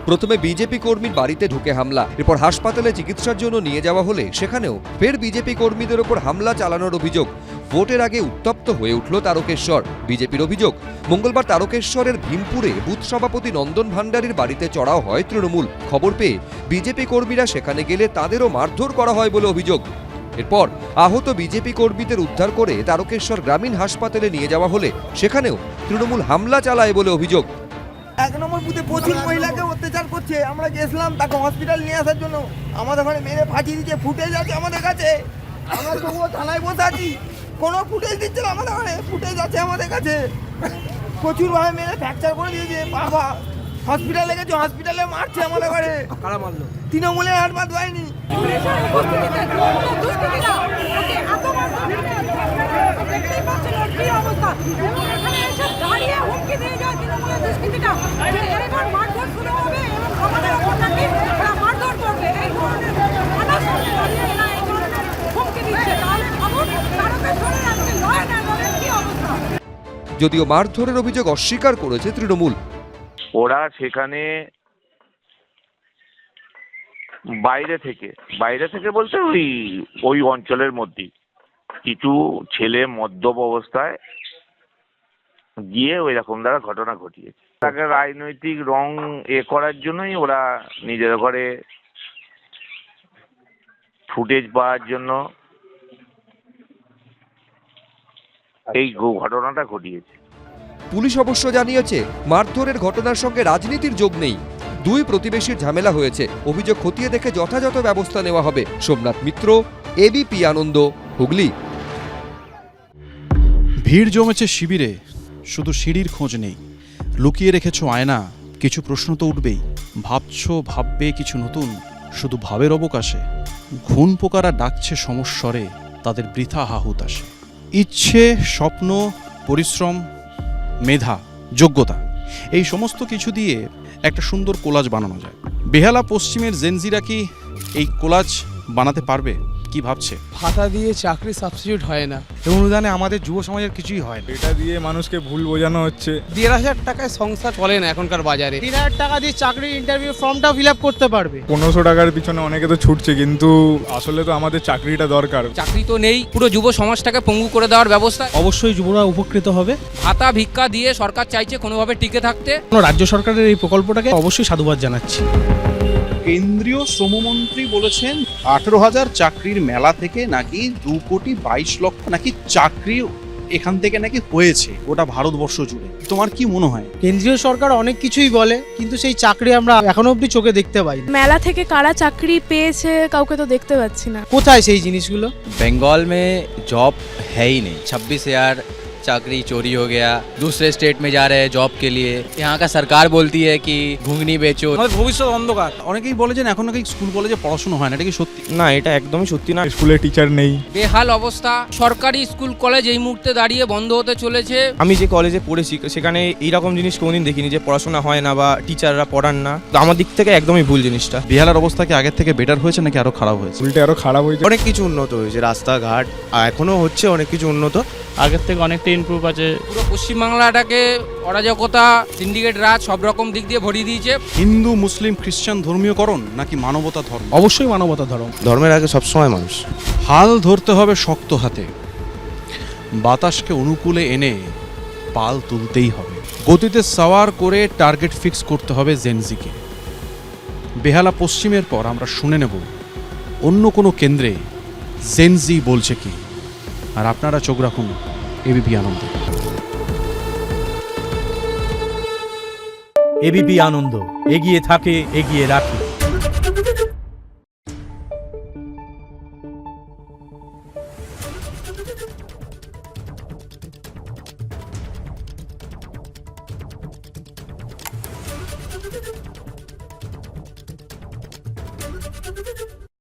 প্রথমে বিজেপি কর্মীর বাড়িতে ঢুকে হামলা, এরপর হাসপাতালে চিকিৎসার জন্য নিয়ে যাওয়া হলে সেখানেও ফের বিজেপি কর্মীদের ওপর হামলা চালানোর অভিযোগ। ভোটের আগে উত্তপ্ত হয়ে উঠল তারকেশ্বর। বিজেপির অভিযোগ, মঙ্গলবার তারকেশ্বরের ভীমপুরে বুথ সভাপতি নন্দন ভান্ডারীর বাড়িতে চড়াও হয় তৃণমূল। খবর পেয়ে বিজেপি কর্মীরা সেখানে গেলে তাদেরও মারধর করা হয় বলে অভিযোগ। এরপর আহত বিজেপি কর্মীদের উদ্ধার করে তারকেশ্বর গ্রামীণ হাসপাতালে নিয়ে যাওয়া হলে সেখানেও তৃণমূল হামলা চালায় বলে অভিযোগ। 1 নম্বর বুথে প্রচুর মহিলাকে অত্যাচার করছে। আমরা গেছিলাম তাকে হসপিটাল নিয়ে আসার জন্য, আমাদের ঘরে মেরে ফাটিয়ে দিচ্ছে। ফুটেজ আছে আমাদের কাছে, আমরা তবুও থানায় বসে আছি, কোনো ফুটেজ দিচ্ছে না আমাদের ঘরে। ফুটেজ আছে আমাদের কাছে, প্রচুরভাবে মেরে ফ্র্যাকচার করে দিয়েছে। বাবা হসপিটালে গেছে, হসপিটালে মারছে আমাদের ঘরে। কারা মারলো? তৃণমূলের হাত বাদ হয়নি। যদিও মারধরের অভিযোগ অস্বীকার করেছে তৃণমূল। ওরা সেখানে বাইরে থেকে বলতে ওই অঞ্চলের মধ্যেই কিছু ছেলে মদ্যপ অবস্থায় গিয়ে ওই রকম দ্বারা ঘটনা ঘটিয়েছে। তাকে রাজনৈতিক রং করার জন্যই ওরা নিজের ঘরে ফুটেজ পাওয়ার জন্য এই ঘটনাটা ঘটিয়েছে। পুলিশ অবশ্য জানিয়েছে মারধরের ঘটনার সঙ্গে রাজনীতির যোগ নেই। দুই প্রতিবেশীর ঝামেলা হয়েছে, অভিযোগ খতিয়ে দেখে যথাযথ ব্যবস্থা নেওয়া হবে। সোমনাথ মিত্র, এবিপি আনন্দ, হুগলি। ভিড় জমেছে শিবিরে, শুধু সিঁড়ির খোঁজ নেই। লুকিয়ে রেখেছো আয়না, কিছু প্রশ্ন তো উঠবেই। ভাববে কিছু নতুন, শুধু ভাবের অবকাশে। ঘুণ পোকারা ডাকছে সমস্বরে, তাদের বৃথা হাহুতাশে। ইচ্ছে, স্বপ্ন, পরিশ্রম, মেধা, যোগ্যতা, এই সমস্ত কিছু দিয়ে একটা সুন্দর কোলাজ বানানো যায়। বেহালা পশ্চিমের জেনজিরা কি এই কোলাজ বানাতে পারবে? কি ভাবছে? ভাতা দিয়ে চাকরি সাবস্টিটিউট হয় না, এই অনুদানে আমাদের যুব সমাজের কিছুই হয় না। এটা দিয়ে মানুষকে ভুল বোঝানো হচ্ছে। 1,500 টাকায় সংসার চলে না এখনকার বাজারে। 3,000 টাকা দিয়ে চাকরির ইন্টারভিউ ফর্মটা ফিল আপ করতে পারবে। 1500 টাকার পিছনে অনেকে তো ছুটছে, কিন্তু আসলে তো আমাদের চাকরিটা দরকার। চাকরি তো নেই, পুরো যুব সমাজটাকে পঙ্গু করে দেওয়ার ব্যবস্থা। অবশ্যই যুবরা উপকৃত হবে। ভাতা ভিক্ষা দিয়ে সরকার চাইছে কোনোভাবে টিকে থাকতে। রাজ্য সরকারের এই প্রকল্পটাকে অবশ্যই সাধুবাদ জানাচ্ছি। কেন্দ্রীয় শ্রমমন্ত্রী বলেছেন 18,000 চাকরির মেলা থেকে নাকি 2,22,00,000 নাকি চাকরি এখান থেকে নাকি হয়েছে গোটা ভারতবর্ষ জুড়ে। তোমার কি মনে হয়? কেন্দ্রীয় সরকার অনেক কিছুই বলে, কিন্তু সেই চাকরি আমরা এখনো অবধি চোখে দেখতে পাই। মেলা থেকে কারা চাকরি পেয়েছে কাউকে তো দেখতে পাচ্ছি না। কোথায় সেই জিনিসগুলো? बंगाल में जॉब है ही नहीं। 26,000 चाकरी चोरी हो गया, दूसरे स्टेट में जा रहे हैं जॉब के लिए। यहाँ का सरकार बोलती है कि घुंगनी बेचो। ভবিষ্যৎ অন্ধকার। অনেকেই বলে যে এখন নাকি স্কুল কলেজে পড়াশোনা হয় না, এটা কি সত্যি? না, এটা একদমই সত্যি না। স্কুলে টিচার নেই। বেহাল অবস্থা। সরকারি স্কুল কলেজ এই মুহূর্তে দাঁড়িয়ে বন্ধ হতে চলেছে। আমি যে কলেজে পড়েছি সেখানে এইরকম জিনিস কোনোদিন দেখিনি যে পড়াশোনা হয় না বা টিচাররা পড়ান না। তো আমার দিক থেকে একদমই ভুল জিনিসটা। বেহালার অবস্থা কি আগের থেকে বেটার হয়েছে নাকি আরো খারাপ হয়েছে? উল্টে আরো খারাপ হয়েছে। অনেক কিছু উন্নত হয়েছে, রাস্তাঘাট এখনো হচ্ছে, অনেক কিছু উন্নত। আগের থেকে অনেকটা ইমপ্রুভ আছে। পুরো পশ্চিমবাংলাটাকে অরাজকতা, সিন্ডিকেট রাজ সব রকম দিক দিয়ে ভরিয়ে দিয়েছে। হিন্দু, মুসলিম, খ্রিস্টান ধর্মীয়করণ নাকি মানবতা ধর্ম? অবশ্যই মানবতা ধর্ম। ধর্মের আগে সবসময় মানুষ। হাল ধরতে হবে শক্ত হাতে, বাতাসকে অনুকূলে এনে পাল তুলতেই হবে। গতিতে সাওয়ার করে টার্গেট ফিক্স করতে হবে জেনজিকে। বেহালা পশ্চিমের পর আমরা শুনে নেব অন্য কোনো কেন্দ্রে জেনজি বলছে কি। আর আপনারা চোখ রাখুন এবিপি আনন্দ। এবিপি আনন্দ, এগিয়ে থাকে, এগিয়ে রাখে।